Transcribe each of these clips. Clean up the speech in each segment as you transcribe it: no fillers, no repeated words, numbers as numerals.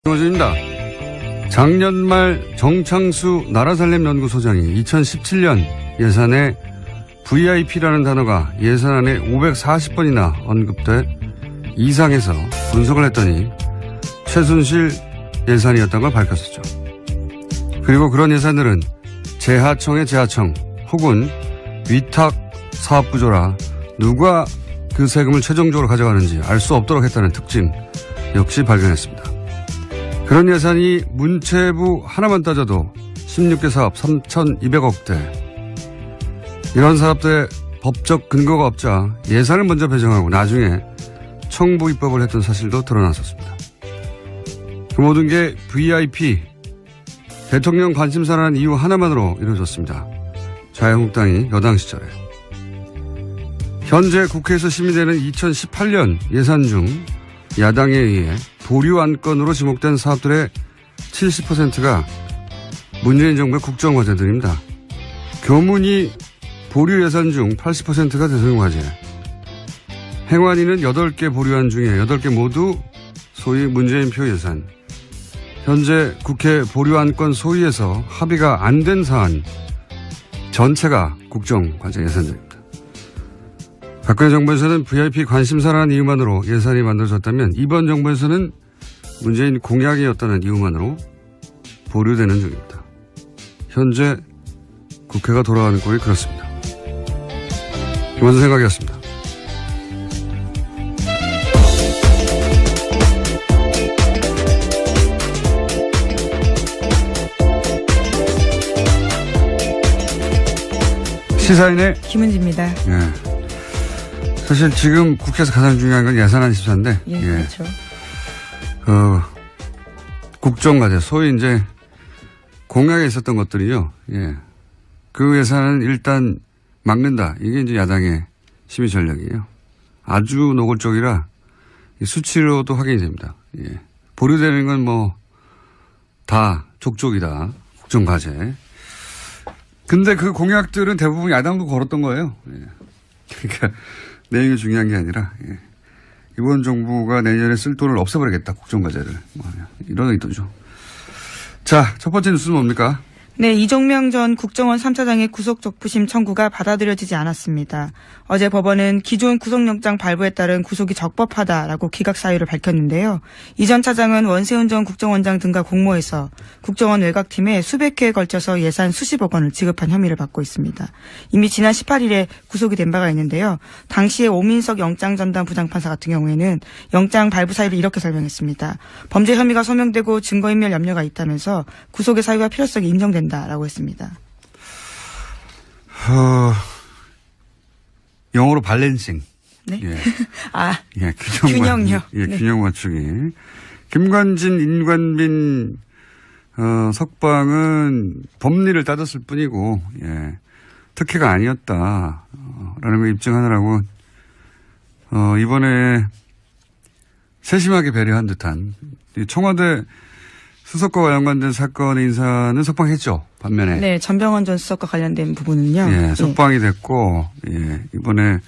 입니다. 작년 말 정창수 나라살림연구소장이 2017년 예산에 VIP라는 단어가 예산안에 540번이나 언급돼 이상해서 분석을 했더니 최순실 예산이었던 걸 밝혔었죠. 그리고 그런 예산들은 재하청의 재하청 혹은 위탁 사업구조라 누가 그 세금을 최종적으로 가져가는지 알 수 없도록 했다는 특징 역시 발견했습니다. 그런 예산이 문체부 하나만 따져도 16개 사업 3,200억대. 이런 사업들의 법적 근거가 없자 예산을 먼저 배정하고 나중에 청부 입법을 했던 사실도 드러났었습니다. 그 모든 게 VIP, 대통령 관심사라는 이유 하나만으로 이루어졌습니다. 자유한국당이 여당 시절에. 현재 국회에서 심의되는 2018년 예산 중 야당에 의해 보류 안건으로 지목된 사업들의 70%가 문재인 정부의 국정과제들입니다. 교문이 보류 예산 중 80%가 대통령과제. 행안위는 8개 보류안 중에 8개 모두 소위 문재인표 예산. 현재 국회 보류 안건 소위에서 합의가 안 된 사안 전체가 국정과제 예산들입니다. 박근혜 정부에서는 VIP 관심사라는 이유만으로 예산이 만들어졌다면 이번 정부에서는 문재인 공약이었다는 이유만으로 보류되는 중입니다. 현재 국회가 돌아가는 꼴이 그렇습니다. 김원준 생각이었습니다. 시사인의 김은지입니다. 예. 사실 지금 국회에서 가장 중요한 건 예산안 심사인데. 예, 그렇죠. 국정과제, 소위 이제 공약에 있었던 것들이요. 예. 그 예산은 일단 막는다. 이게 이제 야당의 심의 전략이에요. 아주 노골적이라 수치로도 확인이 됩니다. 예. 보류되는 건 뭐 다 족족이다. 국정과제. 근데 그 공약들은 대부분 야당도 걸었던 거예요. 예. 그러니까 내용이 중요한 게 아니라 예. 이번 정부가 내년에 쓸 돈을 없애버리겠다. 국정과제를. 뭐 이런 의도죠. 자, 첫 번째 뉴스는 뭡니까? 네, 이종명 전 국정원 3차장의 구속적부심 청구가 받아들여지지 않았습니다. 어제 법원은 기존 구속영장 발부에 따른 구속이 적법하다라고 기각 사유를 밝혔는데요. 이 전 차장은 원세훈 전 국정원장 등과 공모해서 국정원 외곽팀에 수백 회에 걸쳐서 예산 수십억 원을 지급한 혐의를 받고 있습니다. 이미 지난 18일에 구속이 된 바가 있는데요. 당시에 오민석 영장전담 부장판사 같은 경우에는 영장 발부 사유를 이렇게 설명했습니다. 범죄 혐의가 소명되고 증거인멸 염려가 있다면서 구속의 사유와 필요성이 인정된다라고 했습니다. 영어로 발렌싱. 네. 예. 아, 예, 균형요. 예, 네. 균형 맞추기. 김관진, 인관빈, 석방은 법리를 따졌을 뿐이고, 예, 특혜가 아니었다. 라는 걸 입증하느라고, 이번에 세심하게 배려한 듯한 청와대 수석과 연관된 사건의 인사는 석방했죠. 반면에. 네, 전병헌 전 수석과 관련된 부분은요. 예, 석방이 됐고, 예, 이번에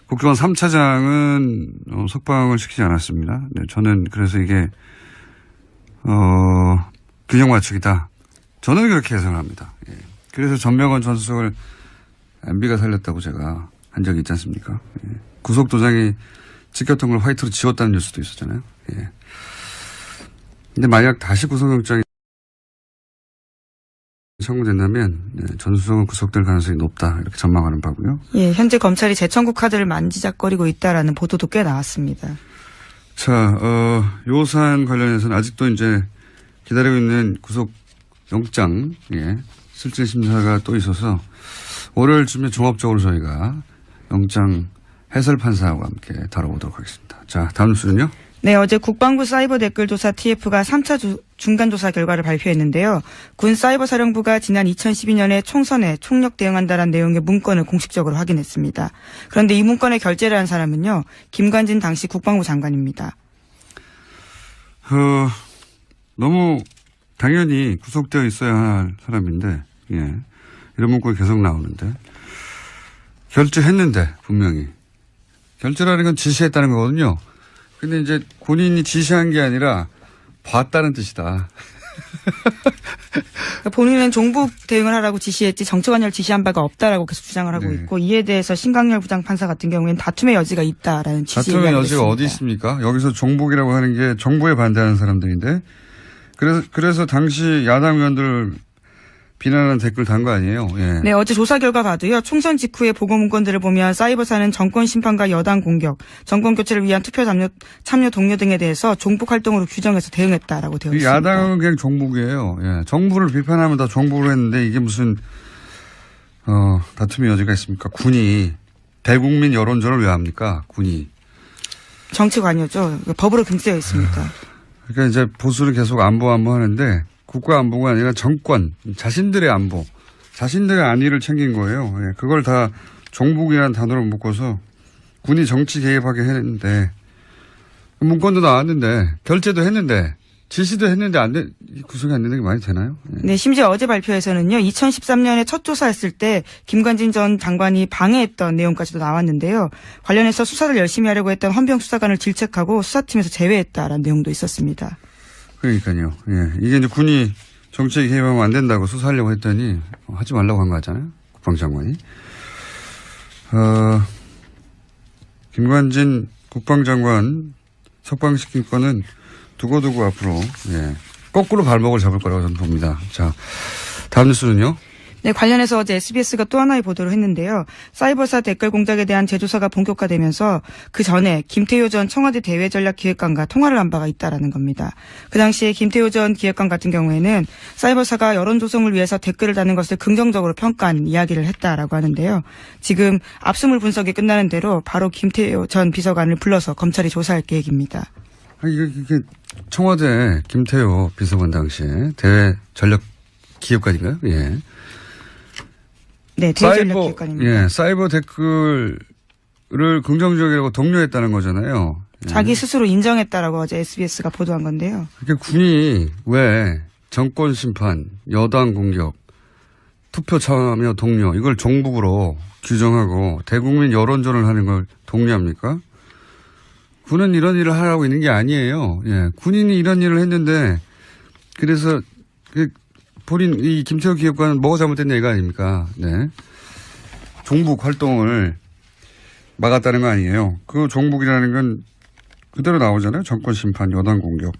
국정원 3차장은 석방을 시키지 않았습니다. 네, 저는 그래서 이게, 균형 맞추기다. 저는 그렇게 해석을 합니다. 예. 그래서 전병헌 전 수석을 MB가 살렸다고 제가 한 적이 있지 않습니까? 예. 구속도장이 찍혔던 걸 화이트로 지웠다는 뉴스도 있었잖아요. 예. 근데 만약 다시 구속영장이 청구된다면 전 수석은 구속될 가능성이 높다 이렇게 전망하는 바고요. 예, 현재 검찰이 재청구 카드를 만지작거리고 있다라는 보도도 꽤 나왔습니다. 자, 요 사안 관련해서는 아직도 이제 기다리고 있는 구속영장, 예, 실질 심사가 또 있어서 월요일쯤에 종합적으로 저희가 영장 해설 판사와 함께 다뤄보도록 하겠습니다. 자, 다음 뉴스는요? 네, 어제 국방부 사이버 댓글조사 TF가 3차 중간조사 결과를 발표했는데요. 군 사이버사령부가 지난 2012년에 총선에 총력 대응한다는 내용의 문건을 공식적으로 확인했습니다. 그런데 이 문건에 결재를 한 사람은요. 김관진 당시 국방부 장관입니다. 너무 당연히 구속되어 있어야 할 사람인데, 예, 이런 문구가 계속 나오는데 결재했는데 분명히 결재라는 건 지시했다는 거거든요. 근데 이제 본인이 지시한 게 아니라 봤다는 뜻이다. 그러니까 본인은 종북 대응을 하라고 지시했지 정치관여를 지시한 바가 없다라고 계속 주장을 하고 네. 있고 이에 대해서 신강렬 부장판사 같은 경우에는 다툼의 여지가 있다라는 취지의 다툼의 이야기를 여지가 했습니다. 어디 있습니까? 여기서 종북이라고 하는 게 정부에 반대하는 사람들인데 그래서 당시 야당 의원들 비난하는 댓글 단 거 아니에요? 예. 네, 어제 조사 결과 봐도요. 총선 직후의 보고 문건들을 보면 사이버사는 정권 심판과 여당 공격, 정권 교체를 위한 투표 참여 동료 등에 대해서 종북 활동으로 규정해서 대응했다라고 되어 있습니다. 야당은 그냥 종북이에요. 예. 정부를 비판하면 다 종북을 했는데 이게 무슨 다툼의 여지가 있습니까? 군이 대국민 여론전을 왜 합니까? 군이. 정치관여죠. 법으로 금지되어 있습니다. 그러니까 이제 보수를 계속 안보 하는데 국가 안보가 아니라 정권, 자신들의 안보, 자신들의 안위를 챙긴 거예요. 예, 그걸 다 종북이라는 단어로 묶어서 군이 정치 개입하게 했는데 문건도 나왔는데 결재도 했는데 지시도 했는데 구속이 안 되는 게 말이 되나요? 예. 네, 심지어 어제 발표에서는요. 2013년에 첫 조사했을 때 김관진 전 장관이 방해했던 내용까지도 나왔는데요. 관련해서 수사를 열심히 하려고 했던 헌병 수사관을 질책하고 수사팀에서 제외했다라는 내용도 있었습니다. 그러니까요. 예. 이게 이제 군이 정치에 개입하면 안 된다고 수사하려고 했더니 하지 말라고 한 거 같잖아요. 국방장관이. 김관진 국방장관 석방시킨 건은 두고두고 앞으로 거꾸로 발목을 잡을 거라고 저는 봅니다. 자, 다음 뉴스는요. 네, 관련해서 어제 SBS가 또 하나의 보도를 했는데요. 사이버사 댓글 공작에 대한 재조사가 본격화되면서 그 전에 김태효 전 청와대 대외전략기획관과 통화를 한 바가 있다라는 겁니다. 그 당시에 김태효 전 기획관 같은 경우에는 사이버사가 여론 조성을 위해서 댓글을 다는 것을 긍정적으로 평가한 이야기를 했다라고 하는데요. 지금 압수물 분석이 끝나는 대로 바로 김태효 전 비서관을 불러서 검찰이 조사할 계획입니다. 이게 청와대 김태효 비서관 당시에 대외전략기획관인가요? 예. 네, 대외전략기획관입니다. 예, 사이버 댓글을 긍정적이라고 독려했다는 거잖아요. 예. 자기 스스로 인정했다라고 어제 SBS가 보도한 건데요. 그러니까 군이 왜 정권 심판, 여당 공격, 투표 참여 독려 이걸 종북으로 규정하고 대국민 여론전을 하는 걸 독려합니까? 군은 이런 일을 하라고 있는 게 아니에요. 예, 군인이 이런 일을 했는데 그래서 본인 이 김태호 기획관은 뭐가 잘못됐냐 이거 아닙니까? 네. 종북 활동을 막았다는 거 아니에요. 그 종북이라는 건 그대로 나오잖아요. 정권 심판, 여당 공격,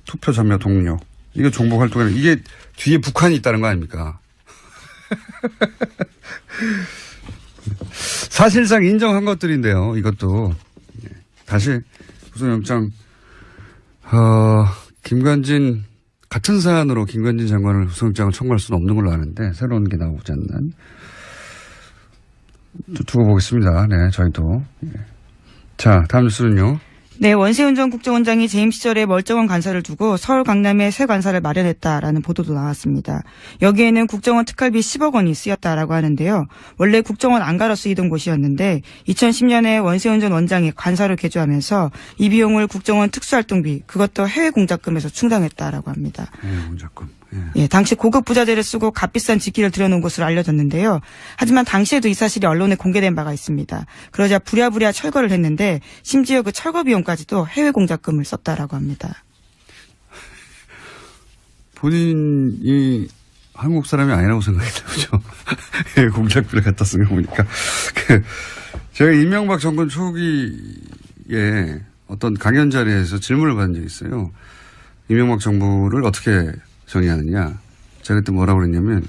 투표 참여 독려. 이게 종북 활동이라는 이게 뒤에 북한이 있다는 거 아닙니까? 사실상 인정한 것들인데요. 이것도 다시 구속영장 김관진 같은 사안으로 김관진 장관을 구속영장을 청구할 수는 없는 걸로 아는데 새로운 게 나오지 않는 두고 보겠습니다. 네, 저희도. 자, 다음 뉴스는요. 네, 원세훈 전 국정원장이 재임 시절에 멀쩡한 관사를 두고 서울 강남에 새 관사를 마련했다라는 보도도 나왔습니다. 여기에는 국정원 특활비 10억 원이 쓰였다라고 하는데요. 원래 국정원 안가로 쓰이던 곳이었는데 2010년에 원세훈 전 원장이 관사를 개조하면서 이 비용을 국정원 특수활동비 그것도 해외 공작금에서 충당했다라고 합니다. 해외 공작금. 예, 당시 고급 부자재를 쓰고 값비싼 직기를 들여놓은 것으로 알려졌는데요. 하지만 당시에도 이 사실이 언론에 공개된 바가 있습니다. 그러자 부랴부랴 철거를 했는데 심지어 그 철거 비용까지도 해외 공작금을 썼다라고 합니다. 본인이 한국 사람이 아니라고 생각했나 보죠. 해외 공작비를 갖다 쓴 거 보니까. 제가 이명박 정권 초기에 어떤 강연 자리에서 질문을 받은 적이 있어요. 이명박 정부를 어떻게 정의하느냐. 제가 그때 뭐라고 그랬냐면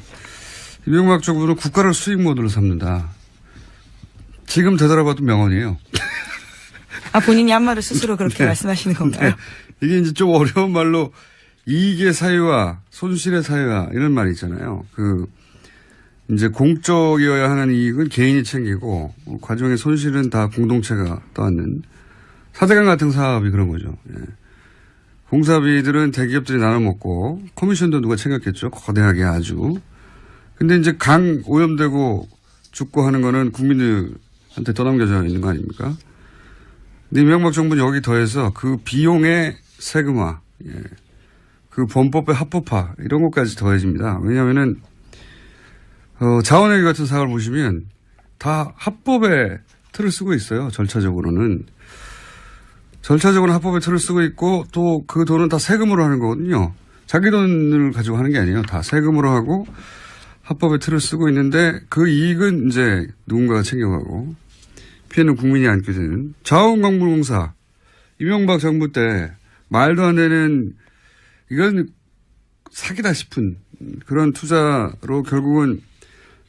이명박 정부는 국가를 수익 모드로 삼는다. 지금 되돌아봐도 명언이에요. 아, 본인이 한 말을 스스로 그렇게 네. 말씀하시는 건가요? 네. 이게 이제 좀 어려운 말로 이익의 사유와 손실의 사유와 이런 말이 있잖아요. 이제 공적이어야 하는 이익은 개인이 챙기고 과정의 손실은 다 공동체가 떠안는 사대강 같은 사업이 그런 거죠. 예. 공사비들은 대기업들이 나눠 먹고 커미션도 누가 챙겼겠죠. 거대하게 아주. 근데 이제 강 오염되고 죽고 하는 거는 국민들한테 떠넘겨져 있는 거 아닙니까? 근데 이명박 정부는 여기 더해서 그 비용의 세금화, 예. 그 범법의 합법화 이런 것까지 더해집니다. 왜냐하면은 자원회계 같은 사업을 보시면 다 합법의 틀을 쓰고 있어요. 절차적으로는. 절차적으로 합법의 틀을 쓰고 있고 또 그 돈은 다 세금으로 하는 거거든요. 자기 돈을 가지고 하는 게 아니에요. 다 세금으로 하고 합법의 틀을 쓰고 있는데 그 이익은 이제 누군가가 챙겨가고 피해는 국민이 안게 되는 자원광물공사 이명박 정부 때 말도 안 되는 이건 사기다 싶은 그런 투자로 결국은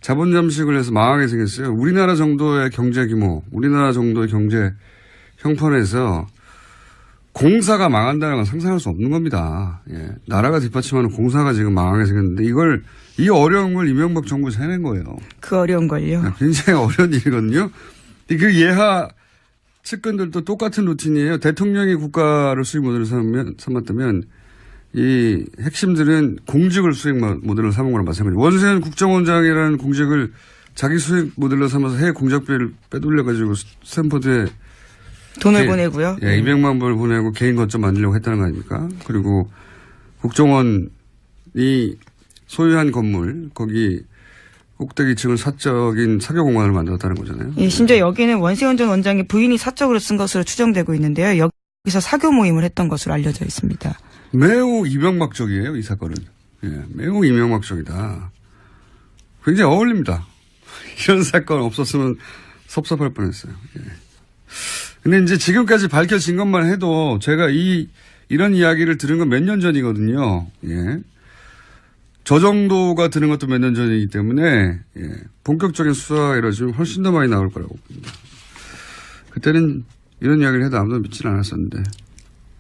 자본 잠식을 해서 망하게 생겼어요. 우리나라 정도의 경제 규모, 우리나라 정도의 경제 형편에서 공사가 망한다는 건 상상할 수 없는 겁니다. 예. 나라가 뒷받침하는 공사가 지금 망하게 생겼는데 이 어려운 걸 이명박 정부에서 해낸 거예요. 그 어려운 걸요. 굉장히 어려운 일이거든요. 그 예하 측근들도 똑같은 루틴이에요. 대통령이 국가를 수익 모델을 삼았다면 이 핵심들은 공직을 수익 모델로 삼은 거랑 마찬가지예요. 원세훈 국정원장이라는 공직을 자기 수익 모델로 삼아서 해외 공작비를 빼돌려가지고 스탠퍼드에 돈을 보내고요. 예, 200만 불을 보내고 개인 거점 만들려고 했다는 거 아닙니까? 그리고 국정원이 소유한 건물, 거기 꼭대기층을 사적인 사교공간을 만들었다는 거잖아요. 예, 심지어 여기는 원세훈 전 원장의 부인이 사적으로 쓴 것으로 추정되고 있는데요. 여기서 사교 모임을 했던 것으로 알려져 있습니다. 매우 이명박적이에요, 이 사건은. 예, 매우 이명박적이다. 굉장히 어울립니다. 이런 사건 없었으면 섭섭할 뻔했어요. 예. 근데 이제 지금까지 밝혀진 것만 해도 제가 이런 이야기를 들은 건 몇 년 전이거든요. 예. 저 정도가 드는 것도 몇 년 전이기 때문에, 예. 본격적인 수사가 이루어지면 훨씬 더 많이 나올 거라고 봅니다. 그때는 이런 이야기를 해도 아무도 믿지는 않았었는데.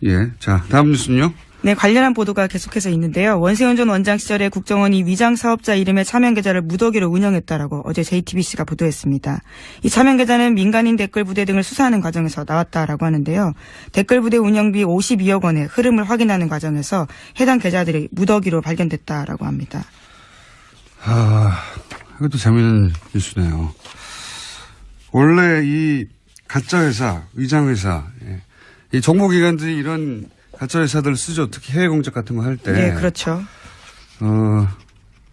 예. 자, 다음 뉴스는요? 네, 관련한 보도가 계속해서 있는데요. 원세훈 전 원장 시절에 국정원이 위장 사업자 이름의 차명 계좌를 무더기로 운영했다라고 어제 JTBC가 보도했습니다. 이 차명 계좌는 민간인 댓글 부대 등을 수사하는 과정에서 나왔다라고 하는데요. 댓글 부대 운영비 52억 원의 흐름을 확인하는 과정에서 해당 계좌들이 무더기로 발견됐다라고 합니다. 이것도 재미있는 뉴스네요. 원래 이 가짜 회사, 위장 회사, 예. 이 정보기관들이 이런 가짜 회사들을 쓰죠. 특히 해외 공작 같은 거 할 때. 네, 그렇죠.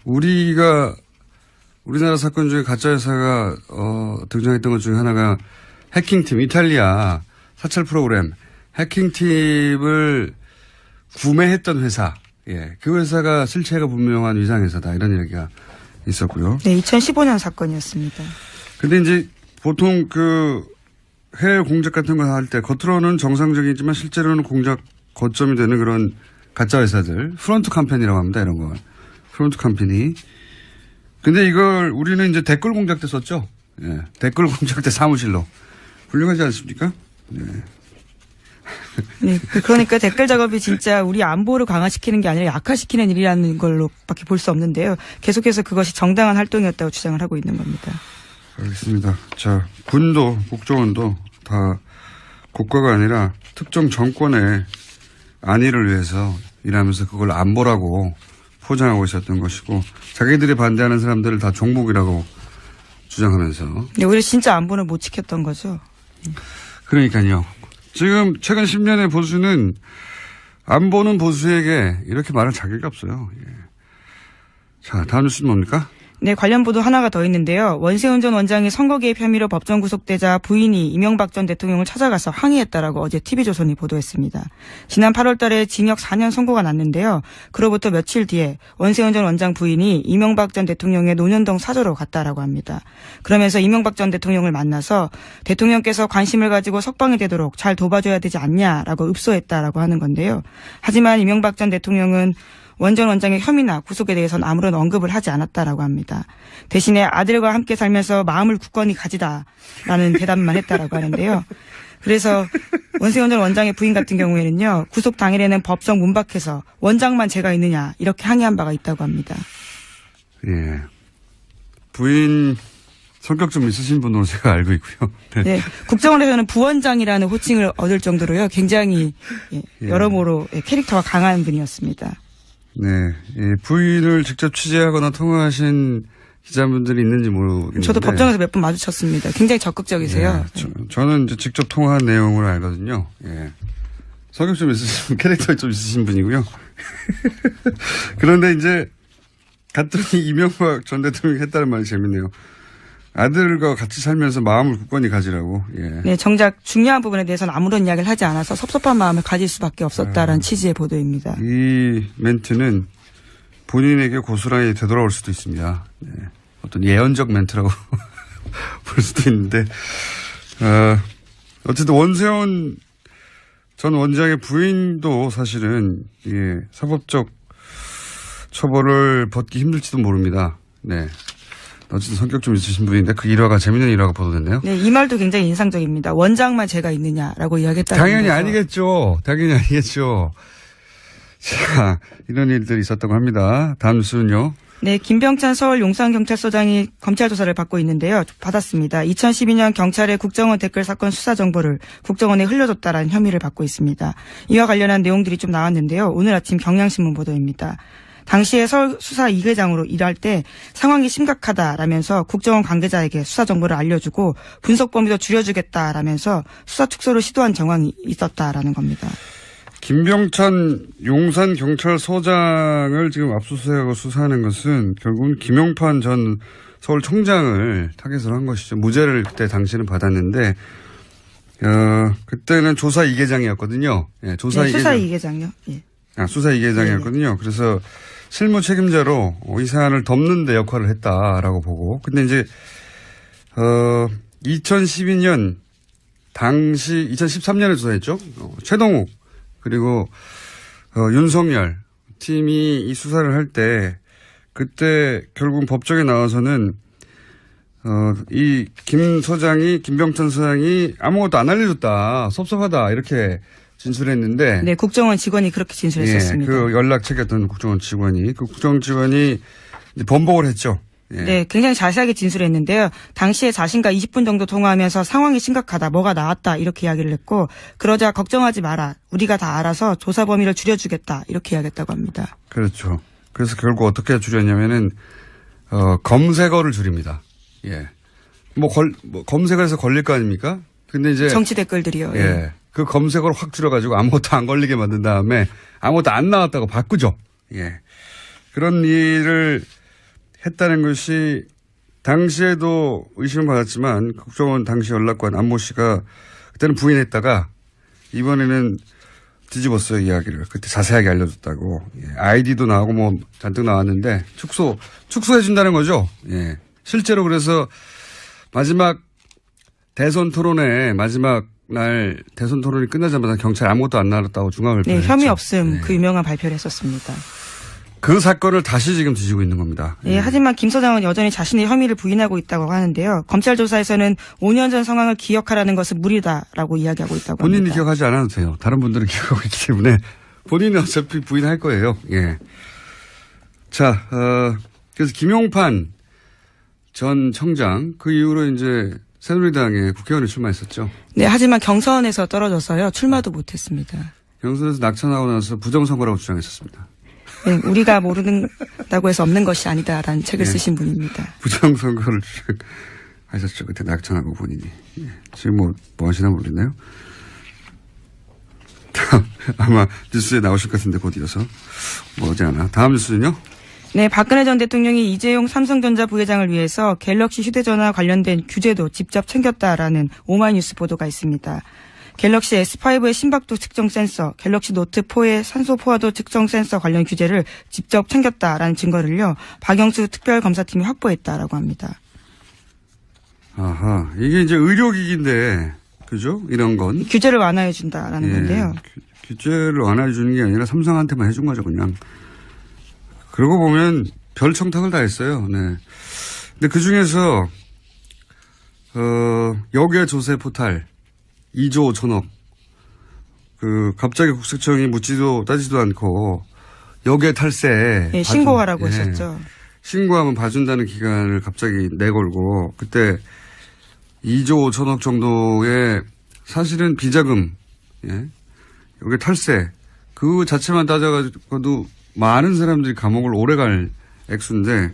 우리나라 사건 중에 가짜 회사가 등장했던 것 중에 하나가 해킹팀, 이탈리아 사찰 프로그램 해킹팀을 구매했던 회사. 예, 그 회사가 실체가 분명한 위장 회사다 이런 얘기가 있었고요. 네, 2015년 사건이었습니다. 근데 이제 보통 그 해외 공작 같은 거 할 때 겉으로는 정상적이지만 실제로는 공작 거점이 되는 그런 가짜 회사들, 프론트 컴퍼니라고 합니다, 이런 거. 프론트 컴퍼니. 근데 이걸 우리는 이제 댓글 공작 때 썼죠? 예. 댓글 공작 때 사무실로. 훌륭하지 않습니까? 네. 네, 그러니까 댓글 작업이 진짜 우리 안보를 강화시키는 게 아니라 약화시키는 일이라는 걸로밖에 볼 수 없는데요. 계속해서 그것이 정당한 활동이었다고 주장을 하고 있는 겁니다. 알겠습니다. 자, 군도, 국정원도 다 국가가 아니라 특정 정권의 안위를 위해서 일하면서 그걸 안보라고 포장하고 있었던 것이고 자기들이 반대하는 사람들을 다 종북이라고 주장하면서. 네, 오히려 진짜 안보를 못 지켰던 거죠. 그러니까요. 지금 최근 10년의 보수는 안보는 보수에게 이렇게 말할 자격이 없어요. 예. 자, 다음 뉴스는 뭡니까? 네, 관련 보도 하나가 더 있는데요. 원세훈 전 원장이 선거 개입 혐의로 법정 구속되자 부인이 이명박 전 대통령을 찾아가서 항의했다라고 어제 TV조선이 보도했습니다. 지난 8월 달에 징역 4년 선고가 났는데요. 그로부터 며칠 뒤에 원세훈 전 원장 부인이 이명박 전 대통령의 논현동 사저로 갔다라고 합니다. 그러면서 이명박 전 대통령을 만나서 대통령께서 관심을 가지고 석방이 되도록 잘 도와줘야 되지 않냐라고 읍소했다라고 하는 건데요. 하지만 이명박 전 대통령은 원 전 원장의 혐의나 구속에 대해서는 아무런 언급을 하지 않았다라고 합니다. 대신에 아들과 함께 살면서 마음을 굳건히 가지다라는 대답만 했다라고 하는데요. 그래서 원세훈 전 원장의 부인 같은 경우에는요. 구속 당일에는 법정 문 밖에서 원장만 제가 있느냐 이렇게 항의한 바가 있다고 합니다. 예. 부인 성격 좀 있으신 분으로 제가 알고 있고요. 네. 네, 국정원에서는 부원장이라는 호칭을 얻을 정도로요. 굉장히 여러모로 캐릭터가 강한 분이었습니다. 네. 예, 부인을 직접 취재하거나 통화하신 기자분들이 있는지 모르겠는데. 저도 법정에서 몇 번 마주쳤습니다. 굉장히 적극적이세요. 예, 저는 이제 직접 통화한 내용을 알거든요. 예. 성격 좀 있으신, 캐릭터 좀 있으신 분이고요. 그런데 이제 갔더니 이명박 전 대통령이 했다는 말이 재밌네요. 아들과 같이 살면서 마음을 굳건히 가지라고. 예. 네, 정작 중요한 부분에 대해서는 아무런 이야기를 하지 않아서 섭섭한 마음을 가질 수밖에 없었다라는 취지의 보도입니다. 이 멘트는 본인에게 고스란히 되돌아올 수도 있습니다. 네. 어떤 예언적 멘트라고 볼 수도 있는데, 어쨌든 원세훈 전 원장의 부인도 사실은 사법적 처벌을 받기 힘들지도 모릅니다. 네. 어쨌든 성격 좀 있으신 분인데 그 일화가 재밌는 일화가 보도됐네요. 네, 이 말도 굉장히 인상적입니다. 원장만 죄가 있느냐라고 이야기했다는 당연히 거죠. 아니겠죠. 당연히 아니겠죠. 자, 이런 일들이 있었다고 합니다. 다음 뉴스는요. 네, 김병찬 서울 용산경찰서장이 검찰 조사를 받고 있는데요. 받았습니다. 2012년 경찰의 국정원 댓글 사건 수사 정보를 국정원에 흘려줬다라는 혐의를 받고 있습니다. 이와 관련한 내용들이 좀 나왔는데요. 오늘 아침 경향신문 보도입니다. 당시에 서울 수사 2계장으로 일할 때 상황이 심각하다라면서 국정원 관계자에게 수사 정보를 알려주고 분석 범위도 줄여주겠다라면서 수사 축소를 시도한 정황이 있었다라는 겁니다. 김병찬 용산경찰서장을 지금 압수수색하고 수사하는 것은 결국은 김용판 전 서울청장을 타겟으로 한 것이죠. 무죄를 그때 당시는 받았는데 그때는 조사 2계장이었거든요. 예, 조사 네, 2계장. 수사 2계장요. 예. 수사 2계장이었거든요. 그래서 실무 책임자로 이 사안을 덮는 데 역할을 했다라고 보고. 근데 이제 2012년 당시 2013년에 조사했죠. 최동욱 그리고 윤석열 팀이 이 수사를 할 때 그때 결국 법정에 나와서는 이 김병찬 소장이 아무것도 안 알려줬다, 섭섭하다 이렇게 진술했는데. 네, 국정원 직원이 그렇게 진술했었습니다. 그 연락 체계했던 국정원 직원이 그 국정원 직원이 번복을 했죠. 예. 네, 굉장히 자세하게 진술했는데요. 당시에 자신과 20분 정도 통화하면서 상황이 심각하다, 뭐가 나왔다 이렇게 이야기를 했고 그러자 걱정하지 마라, 우리가 다 알아서 조사 범위를 줄여주겠다 이렇게 이야기했다고 합니다. 그렇죠. 그래서 결국 어떻게 줄였냐면은 검색어를 줄입니다. 예. 검색을 해서 걸릴 거 아닙니까? 근데 이제 정치 댓글들이요. 예. 그 검색어를 확 줄여가지고 아무것도 안 걸리게 만든 다음에 아무것도 안 나왔다고 바꾸죠. 예. 그런 일을 했다는 것이 당시에도 의심을 받았지만 국정원 당시 연락관 안모 씨가 그때는 부인했다가 이번에는 뒤집었어요, 이야기를. 그때 자세하게 알려줬다고. 예. 아이디도 나오고 뭐 잔뜩 나왔는데 축소해준다는 거죠. 예. 실제로 그래서 마지막 대선 토론회 마지막 날 대선 토론이 끝나자마자 경찰 아무것도 안 나왔다고 중앙발표를 네, 혐의 했죠. 없음 네. 그 유명한 발표를 했었습니다. 그 사건을 다시 지금 뒤지고 있는 겁니다. 예, 하지만 김 소장은 여전히 자신의 혐의를 부인하고 있다고 하는데요. 검찰 조사에서는 5년 전 상황을 기억하라는 것은 무리다라고 이야기하고 있다고 본인이 합니다. 기억하지 않아도 돼요. 다른 분들은 기억하고 있기 때문에 본인은 어차피 부인할 거예요. 예. 자, 그래서 김용판 전 청장 그 이후로 이제 새누리당에 국회의원에 출마했었죠. 네, 하지만 경선에서 떨어져서요. 출마도 못했습니다. 경선에서 낙천하고 나서 부정선거라고 주장했었습니다. 네, 우리가 모른다고 해서 없는 것이 아니다라는 책을 쓰신 분입니다. 부정선거를 하셨죠. 그때 낙천하고 본인이. 예. 지금 뭐 하시나 모르겠네요. 아마 뉴스에 나오실 것 같은데 곧 이어서. 뭐지 않아. 다음 뉴스는요? 네, 박근혜 전 대통령이 이재용 삼성전자 부회장을 위해서 갤럭시 휴대전화 관련된 규제도 직접 챙겼다라는 오마이뉴스 보도가 있습니다. 갤럭시 S5의 심박도 측정 센서, 갤럭시 노트4의 산소 포화도 측정 센서 관련 규제를 직접 챙겼다라는 증거를요, 박영수 특별검사팀이 확보했다라고 합니다. 아하. 이게 이제 의료기기인데, 그죠? 이런 건. 규제를 완화해준다라는 건데요. 규제를 완화해주는 게 아니라 삼성한테만 해준 거죠, 그냥. 그러고 보면 별 청탁을 다 했어요. 네. 근데 그 중에서, 역외 조세 포탈 2조 5천억. 갑자기 국세청이 묻지도 따지도 않고 역외 탈세. 네, 신고하라고 했었죠. 신고하면 봐준다는 기간을 갑자기 내걸고, 그때 2조 5천억 정도의 사실은 비자금, 예. 역외 탈세. 그 자체만 따져가지고도 많은 사람들이 감옥을 오래 갈 액수인데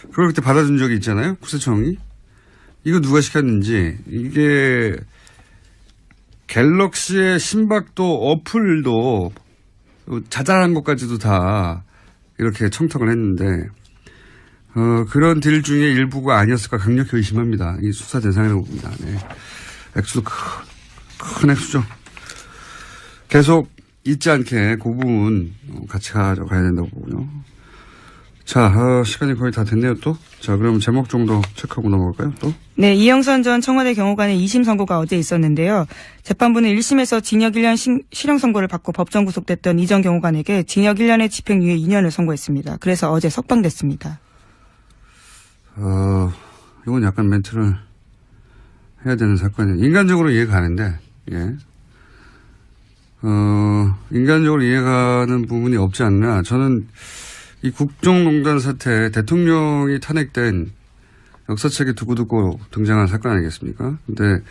그걸 그때 받아준 적이 있잖아요. 국세청이. 이거 누가 시켰는지. 이게 갤럭시의 심박도 어플도 자잘한 것까지도 다 이렇게 청탁을 했는데 그런 딜 중에 일부가 아니었을까 강력히 의심합니다. 이 수사 대상이라고 봅니다. 네. 액수도 큰 액수죠. 계속 잊지 않게 그 부분 같이 가져가야 된다고 보고요. 자, 시간이 거의 다 됐네요, 또. 자, 그럼 제목 정도 체크하고 넘어갈까요, 또? 네, 이영선 전 청와대 경호관의 2심 선고가 어제 있었는데요. 재판부는 1심에서 징역 1년 실형 선고를 받고 법정 구속됐던 이 전 경호관에게 징역 1년에 집행유예 2년을 선고했습니다. 그래서 어제 석방됐습니다. 이건 약간 멘트를 해야 되는 사건이에요. 인간적으로 이해가 가는데, 예. 인간적으로 이해가는 부분이 없지 않나. 저는 이 국정농단 사태, 대통령이 탄핵된 역사책에 두고두고 등장한 사건 아니겠습니까? 근데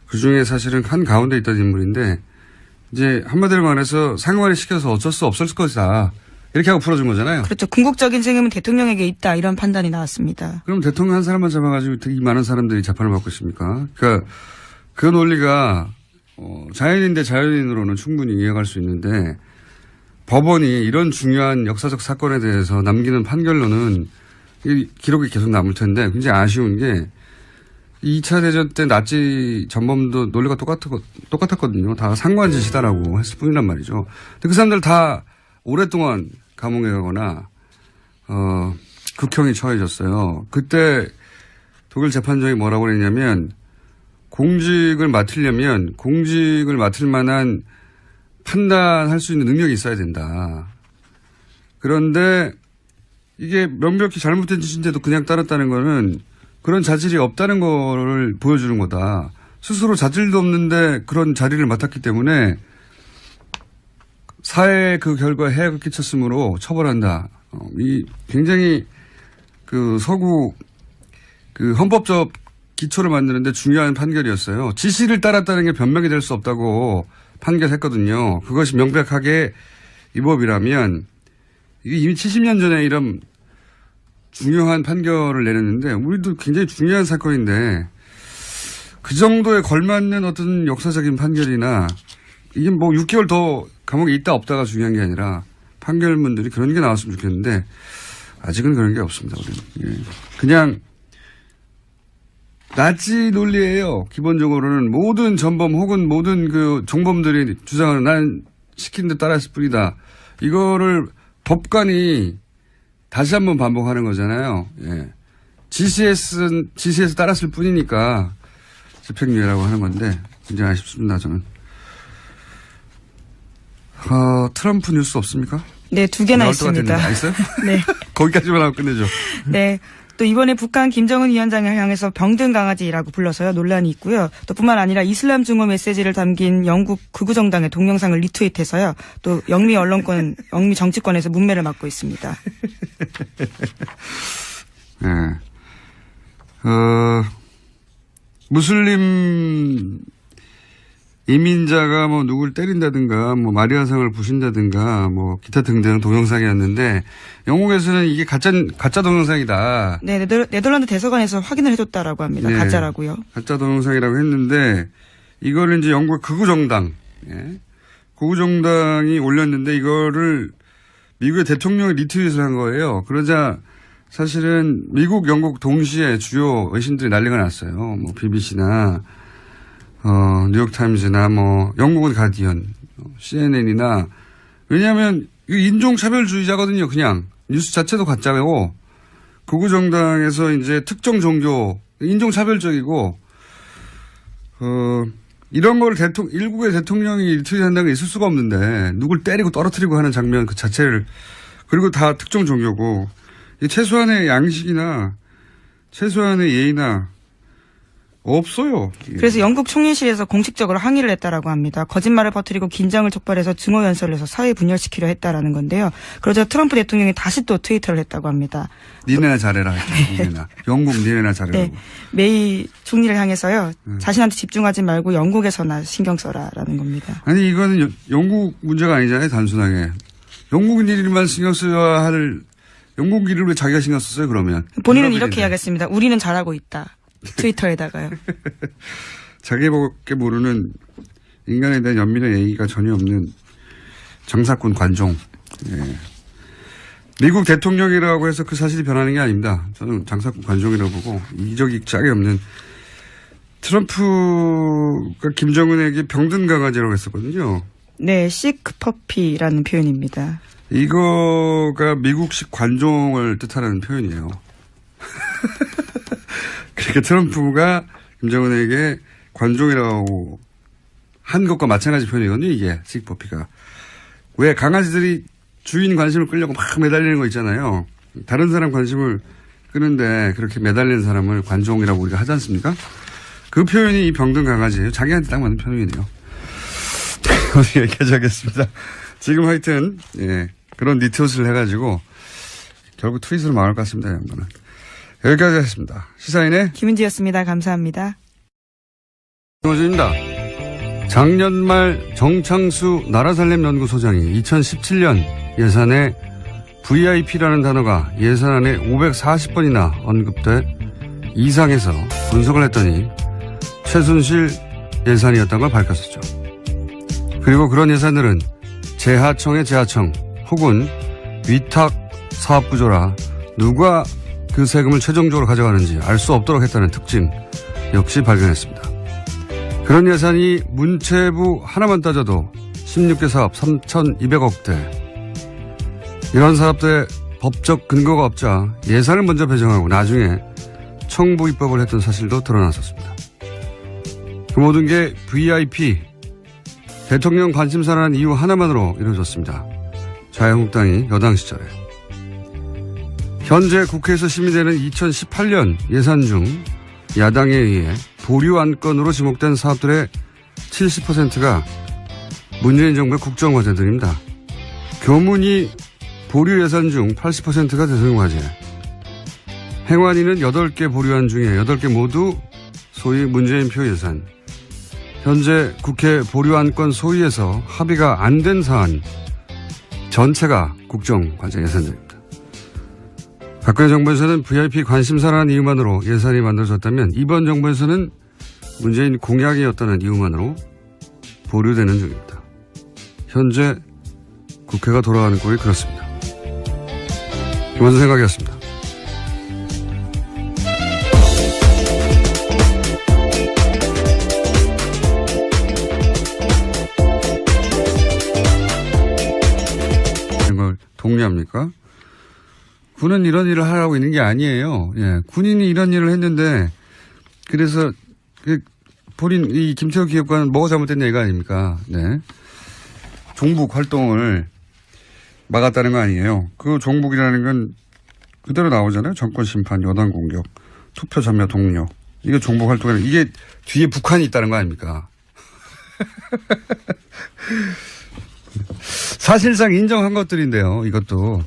그 중에 사실은 한 가운데 있던 인물인데, 이제 한마디로 말해서 상관이 시켜서 어쩔 수 없을 것이다. 이렇게 하고 풀어준 거잖아요. 그렇죠. 궁극적인 책임은 대통령에게 있다. 이런 판단이 나왔습니다. 그럼 대통령 한 사람만 잡아가지고 이 많은 사람들이 재판을 받고 있습니까? 그러니까 그 논리가 자연인 대 자연인으로는 충분히 이해할 수 있는데 법원이 이런 중요한 역사적 사건에 대해서 남기는 판결로는 이 기록이 계속 남을 텐데 굉장히 아쉬운 게 2차 대전 때 나치 전범도 논리가 똑같았거든요. 다 상관짓이다라고 했을 뿐이란 말이죠. 근데 그 사람들 다 오랫동안 감옥에 가거나 극형이 처해졌어요. 그때 독일 재판정이 뭐라고 그랬냐면 공직을 맡으려면 공직을 맡을 만한 판단할 수 있는 능력이 있어야 된다. 그런데 이게 명백히 잘못된 짓인데도 그냥 따랐다는 거는 그런 자질이 없다는 거를 보여주는 거다. 스스로 자질도 없는데 그런 자리를 맡았기 때문에 사회에 그 결과에 해악을 끼쳤으므로 처벌한다. 이 굉장히 그 서구 그 헌법적 기초를 만드는데 중요한 판결이었어요. 지시를 따랐다는 게 변명이 될 수 없다고 판결했거든요. 그것이 명백하게 위법이라면 이게 이미 70년 전에 이런 중요한 판결을 내렸는데 우리도 굉장히 중요한 사건인데 그 정도에 걸맞는 어떤 역사적인 판결이나 이게 뭐 6개월 더 감옥에 있다 없다가 중요한 게 아니라 판결문들이 그런 게 나왔으면 좋겠는데 아직은 그런 게 없습니다. 우리는. 예. 그냥 나치 논리예요. 기본적으로는 모든 전범 혹은 모든 그 종범들이 주장하는 난 시킨 데 따랐을 뿐이다. 이거를 법관이 다시 한번 반복하는 거잖아요. 예. 지시에서 따랐을 뿐이니까 집행유예라고 하는 건데 굉장히 아쉽습니다. 저는. 트럼프 뉴스 없습니까? 네, 2개나 있습니다. 있어요? 네. 거기까지만 하고 끝내죠. 네. 또 이번에 북한 김정은 위원장을 향해서 병든 강아지라고 불러서요 논란이 있고요. 또 뿐만 아니라 이슬람 증오 메시지를 담긴 영국 극우정당의 동영상을 리트윗해서요. 또 영미 정치권에서 문매를 맞고 있습니다. 네. 무슬림 이민자가 뭐 누굴 때린다든가 뭐 마리아상을 부신다든가 뭐 기타 등등 동영상이었는데 영국에서는 이게 가짜 동영상이다. 네, 네덜란드 대사관에서 확인을 해줬다라고 합니다. 네, 가짜라고요. 가짜 동영상이라고 했는데 이거를 이제 영국 극우정당, 예. 극우정당이 올렸는데 이거를 미국의 대통령이 리트윗을 한 거예요. 그러자 사실은 미국, 영국 동시에 주요 외신들이 난리가 났어요. 뭐 BBC나 뉴욕타임즈나 뭐 영국은 가디언, CNN이나 왜냐하면 인종차별주의자거든요. 그냥 뉴스 자체도 가짜고 극우정당에서 이제 특정 종교 인종차별적이고 이런 걸 일국의 대통령이 트윗한다는 게 있을 수가 없는데 누굴 때리고 떨어뜨리고 하는 장면 그 자체를 그리고 다 특정 종교고 최소한의 양식이나 최소한의 예의나 없어요. 그래서 영국 총리실에서 공식적으로 항의를 했다라고 합니다. 거짓말을 퍼뜨리고 긴장을 촉발해서 증오 연설을 해서 사회 분열시키려 했다라는 건데요. 그러자 트럼프 대통령이 다시 또 트위터를 했다고 합니다. 니네나 잘해라. 니네나. 영국 니네나 잘해라. 네. 메이 총리를 향해서요. 자신한테 집중하지 말고 영국에서나 신경 써라라는 겁니다. 아니 이거는 영국 문제가 아니잖아요. 단순하게. 영국 일만 신경 써야 할 영국 일을 왜 자기가 신경 썼어요 그러면. 본인은 이렇게 이야기했습니다. 우리는 잘하고 있다. 트위터에다가요. 자기밖에 모르는 인간에 대한 연민의 예의가 전혀 없는 장사꾼 관종. 예. 미국 대통령이라고 해서 그 사실이 변하는 게 아닙니다. 저는 장사꾼 관종이라고 보고 이적이 짝이 없는 트럼프가 김정은에게 병든 강아지라고 했었거든요. 네, 시크퍼피라는 표현입니다. 이거가 미국식 관종을 뜻하는 표현이에요. 그러니까 트럼프가 김정은에게 관종이라고 한 것과 마찬가지 표현이거든요. 이게 시크퍼피가. 왜 강아지들이 주인 관심을 끌려고 막 매달리는 거 있잖아요. 다른 사람 관심을 끄는데 그렇게 매달리는 사람을 관종이라고 우리가 하지 않습니까? 그 표현이 이 병든 강아지예요. 자기한테 딱 맞는 표현이네요. 오늘 여기까지 하겠습니다. 지금 하여튼 예, 그런 니트옷을 해가지고 결국 트윗으로 망할 것 같습니다. 양반은. 여기까지 하겠습니다. 시사인의 김은지였습니다. 감사합니다. 김호준입니다. 작년 말 정창수 나라살림연구소장이 2017년 예산에 VIP라는 단어가 예산안에 540번이나 언급돼 이상해서 분석을 했더니 최순실 예산이었던 걸 밝혔었죠. 그리고 그런 예산들은 재하청의 재하청 혹은 위탁 사업 구조라 누가 그 세금을 최종적으로 가져가는지 알 수 없도록 했다는 특징 역시 발견했습니다. 그런 예산이 문체부 하나만 따져도 16개 사업 3,200억대. 이런 사업들의 법적 근거가 없자 예산을 먼저 배정하고 나중에 청부 입법을 했던 사실도 드러났었습니다. 그 모든 게 VIP, 대통령 관심사라는 이유 하나만으로 이루어졌습니다. 자유한국당이 여당 시절에. 현재 국회에서 심의되는 2018년 예산 중 야당에 의해 보류 안건으로 지목된 사업들의 70%가 문재인 정부의 국정과제들입니다. 교문이 보류 예산 중 80%가 대통령과제. 행안위는 8개 보류안 중에 8개 모두 소위 문재인표 예산. 현재 국회 보류안건 소위에서 합의가 안 된 사안 전체가 국정과제 예산들입니다. 박근혜 정부에서는 VIP 관심사라는 이유만으로 예산이 만들어졌다면 이번 정부에서는 문재인 공약이었다는 이유만으로 보류되는 중입니다. 현재 국회가 돌아가는 꼴이 그렇습니다. 김원준 생각이었습니다. 이걸 동의합니까? 군은 이런 일을 하라고 있는 게 아니에요. 예, 군인이 이런 일을 했는데 그래서 본인 이 김태호 기획관은 뭐가 잘못됐냐 이거 아닙니까? 네, 종북 활동을 막았다는 거 아니에요. 그 종북이라는 건 그대로 나오잖아요. 정권 심판, 여당 공격, 투표 참여 동료. 이게 종북 활동이라 이게 뒤에 북한이 있다는 거 아닙니까? 사실상 인정한 것들인데요. 이것도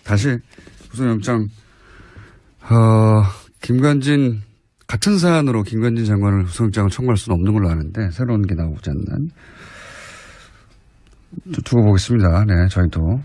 다시 구속영장 김관진 같은 사안으로 김관진 장관을 구속영장을 청구할 수는 없는 걸로 아는데 새로운 게 나오지 않는 두고 보겠습니다. 네, 저희도.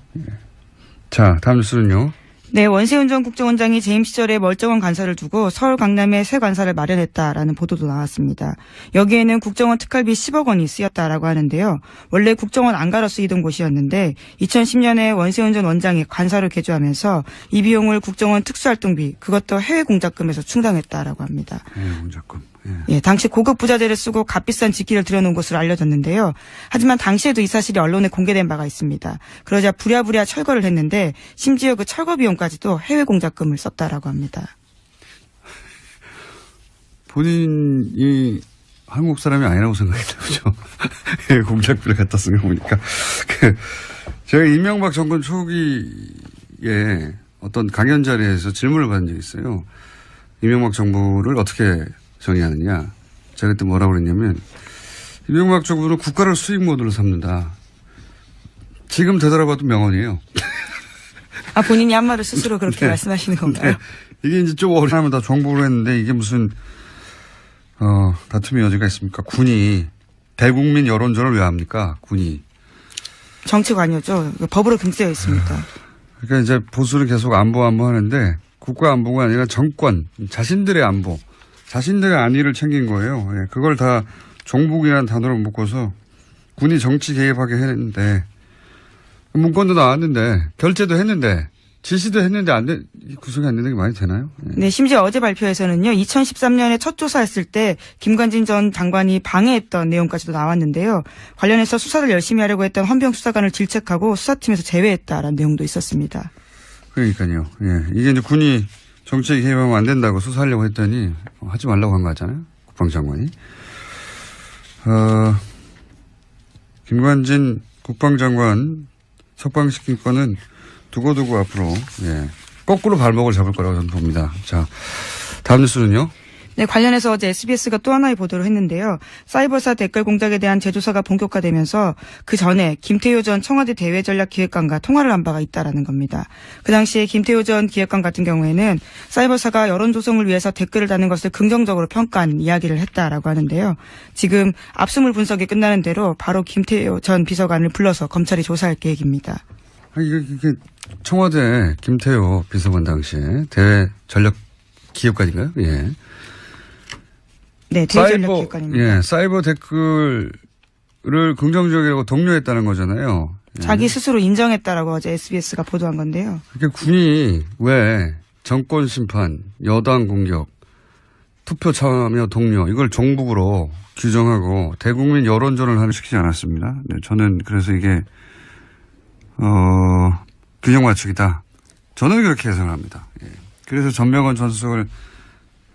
자, 다음 뉴스는요. 네, 원세훈 전 국정원장이 재임 시절에 멀쩡한 관사를 두고 서울 강남에 새 관사를 마련했다라는 보도도 나왔습니다. 여기에는 국정원 특활비 10억 원이 쓰였다라고 하는데요. 원래 국정원 안가로 쓰이던 곳이었는데 2010년에 원세훈 전 원장이 관사로 개조하면서 이 비용을 국정원 특수활동비 그것도 해외 공작금에서 충당했다라고 합니다. 해외 공작금. 예, 당시 고급 부자재를 쓰고 값비싼 직기를 들여놓은 것으로 알려졌는데요. 하지만 당시에도 이 사실이 언론에 공개된 바가 있습니다. 그러자 부랴부랴 철거를 했는데 심지어 그 철거 비용까지도 해외 공작금을 썼다라고 합니다. 본인이 한국 사람이 아니라고 생각했나 보죠. 해외 공작비를 갖다 쓴 거 보니까. 제가 이명박 정권 초기에 어떤 강연 자리에서 질문을 받은 적이 있어요. 이명박 정부를 어떻게 정의하느냐. 제가 그때 뭐라고 그랬냐면 이명박 정부는 국가를 수익 모드로 삼는다. 지금 되돌아봐도 명언이에요. 아, 본인이 한 말을 스스로 그렇게 네. 말씀하시는 건가요? 네. 이게 이제 좀 어려우면 다 정보를 했는데 이게 무슨 다툼의 여지가 있습니까? 군이 대국민 여론전을 왜 합니까? 군이. 정치관이었죠. 법으로 금지되어 있습니다. 그러니까 이제 보수를 계속 안보 하는데 국가 안보가 아니라 정권, 자신들의 안보, 자신들의 안위를 챙긴 거예요. 예, 그걸 다 종북이라는 단어로 묶어서 군이 정치 개입하게 했는데 문건도 나왔는데, 결재도 했는데, 지시도 했는데 구속이 안 되는 게 많이 되나요? 예. 네, 심지어 어제 발표에서는요, 2013년에 첫 조사했을 때 김관진 전 장관이 방해했던 내용까지도 나왔는데요. 관련해서 수사를 열심히 하려고 했던 헌병 수사관을 질책하고 수사팀에서 제외했다라는 내용도 있었습니다. 그러니까요. 예. 이게 이제 군이 정치에 개입하면 안 된다고 수사하려고 했더니 하지 말라고 한 거 같잖아요. 국방장관이. 김관진 국방장관 석방시킨 건은 두고두고 앞으로 거꾸로 발목을 잡을 거라고 저는 봅니다. 자, 다음 뉴스는요. 네, 관련해서 어제 SBS가 또 하나의 보도를 했는데요. 사이버사 댓글 공작에 대한 재조사가 본격화되면서 그 전에 김태효 전 청와대 대외전략기획관과 통화를 한 바가 있다라는 겁니다. 그 당시에 김태효 전 기획관 같은 경우에는 사이버사가 여론 조성을 위해서 댓글을 다는 것을 긍정적으로 평가한 이야기를 했다라고 하는데요. 지금 압수물 분석이 끝나는 대로 바로 김태효 전 비서관을 불러서 검찰이 조사할 계획입니다. 이게 청와대 김태효 비서관 당시에 대외전략기획관인가요? 예. 네, 대외전략기획관입니다. 예, 사이버 댓글을 긍정적이라고 독려했다는 거잖아요. 예. 자기 스스로 인정했다라고 어제 SBS가 보도한 건데요. 그러니까 군이 왜 정권 심판, 여당 공격, 투표 참여 독려 이걸 종북으로 규정하고 대국민 여론전을 하는 시키지 않았습니다. 네, 저는 그래서 이게 균형 맞추기다. 저는 그렇게 해석합니다. 예. 그래서 전명원 전 수석을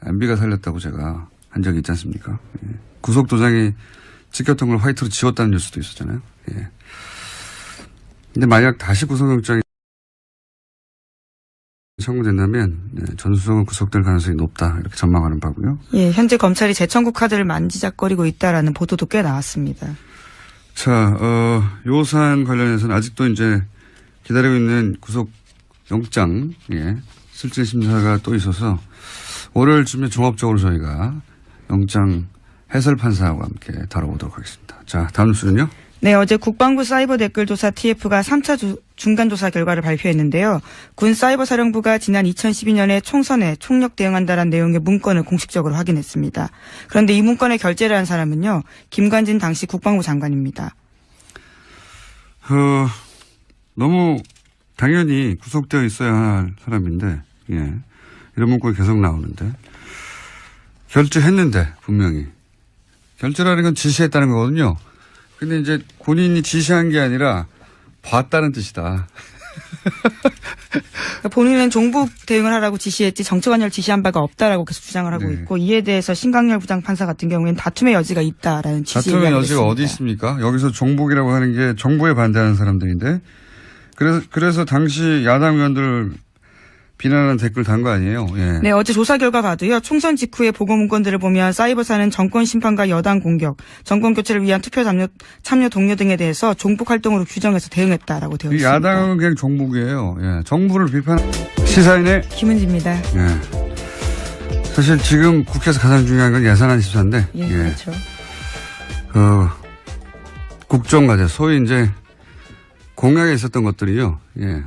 MB가 살렸다고 제가 한 적이 있지 않습니까? 예. 구속도장이 찍혔던 걸 화이트로 지웠다는 뉴스도 있었잖아요. 예. 근데 만약 다시 구속영장이 청구된다면 전 수석은 구속될 가능성이 높다. 이렇게 전망하는 바고요. 예, 현재 검찰이 재청구 카드를 만지작거리고 있다라는 보도도 꽤 나왔습니다. 자, 요 사안 관련해서는 아직도 이제 기다리고 있는 구속영장, 실질 심사가 또 있어서 월요일쯤에 종합적으로 저희가 영장 해설 판사하고 함께 다뤄보도록 하겠습니다. 자, 다음 뉴스는요? 네, 어제 국방부 사이버 댓글 조사 TF가 3차 중간 조사 결과를 발표했는데요. 군 사이버 사령부가 지난 2012년에 총선에 총력 대응한다는 내용의 문건을 공식적으로 확인했습니다. 그런데 이 문건에 결재를 한 사람은요, 김관진 당시 국방부 장관입니다. 너무 당연히 구속되어 있어야 할 사람인데, 이런 문건이 계속 나오는데, 결재했는데, 분명히. 결재라는 건 지시했다는 거거든요. 근데 이제 본인이 지시한 게 아니라 봤다는 뜻이다. 본인은 종북 대응을 하라고 지시했지 정치관여를 지시한 바가 없다라고 계속 주장을 하고 있고 이에 대해서 신강렬 부장판사 같은 경우에는 다툼의 여지가 있다라는 취지의 다툼의 이야기를 여지가 했습니다. 어디 있습니까? 여기서 종북이라고 하는 게 정부에 반대하는 사람들인데 그래서 당시 야당 의원들 비난하는 댓글 단 거 아니에요? 예. 네, 어제 조사 결과 봐도요. 총선 직후의 보고 문건들을 보면 사이버사는 정권 심판과 여당 공격, 정권 교체를 위한 투표 참여 동료 등에 대해서 종북 활동으로 규정해서 대응했다라고 되어 있습니다. 야당은 그냥 종북이에요. 예. 정부를 비판. 시사인의 김은지입니다. 예. 사실 지금 국회에서 가장 중요한 건 예산안 심사인데. 예, 그렇죠. 국정과제 소위 이제 공약에 있었던 것들이요. 예.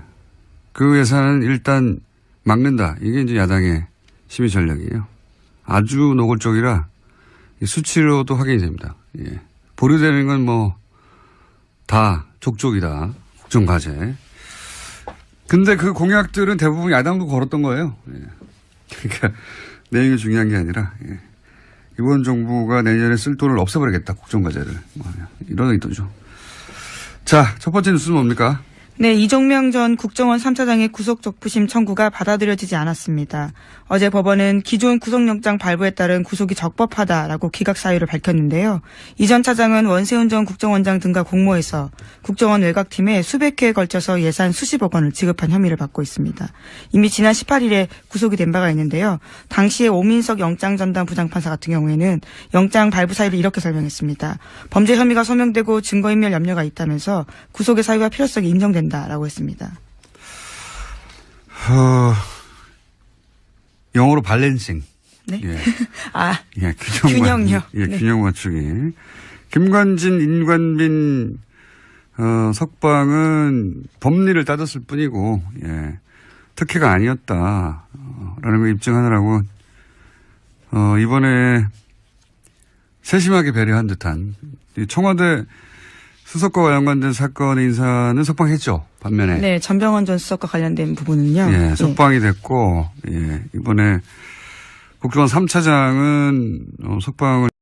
그 예산은 일단 막는다. 이게 이제 야당의 심의 전략이에요. 아주 노골적이라 수치로도 확인이 됩니다. 예. 보류되는 건 뭐 다 족족이다. 국정과제. 근데 그 공약들은 대부분 야당도 걸었던 거예요. 예. 그러니까 내용이 중요한 게 아니라 이번 정부가 내년에 쓸 돈을 없애버리겠다. 국정과제를. 이런 의도죠. 자, 첫 번째 뉴스는 뭡니까? 네, 이종명 전 국정원 3차장의 구속 적부심 청구가 받아들여지지 않았습니다. 어제 법원은 기존 구속영장 발부에 따른 구속이 적법하다라고 기각 사유를 밝혔는데요. 이 전 차장은 원세훈 전 국정원장 등과 공모해서 국정원 외곽팀에 수백 회에 걸쳐서 예산 수십억 원을 지급한 혐의를 받고 있습니다. 이미 지난 18일에 구속이 된 바가 있는데요. 당시에 오민석 영장전담 부장판사 같은 경우에는 영장 발부 사유를 이렇게 설명했습니다. 범죄 혐의가 소명되고 증거인멸 염려가 있다면서 구속의 사유와 필요성이 인정된다라고 했습니다. 영어로 밸런싱. 네. 예. 예, 균형요. 예, 네. 균형 맞추기. 김관진, 인관빈, 석방은 법리를 따졌을 뿐이고, 특혜가 아니었다. 라는 걸 입증하느라고, 이번에 세심하게 배려한 듯한 청와대 수석과 관련된 사건의 인사는 석방했죠. 반면에. 네, 전병헌 전 수석과 관련된 부분은요. 예, 석방이 됐고, 예, 이번에 국정원 3차장은 석방을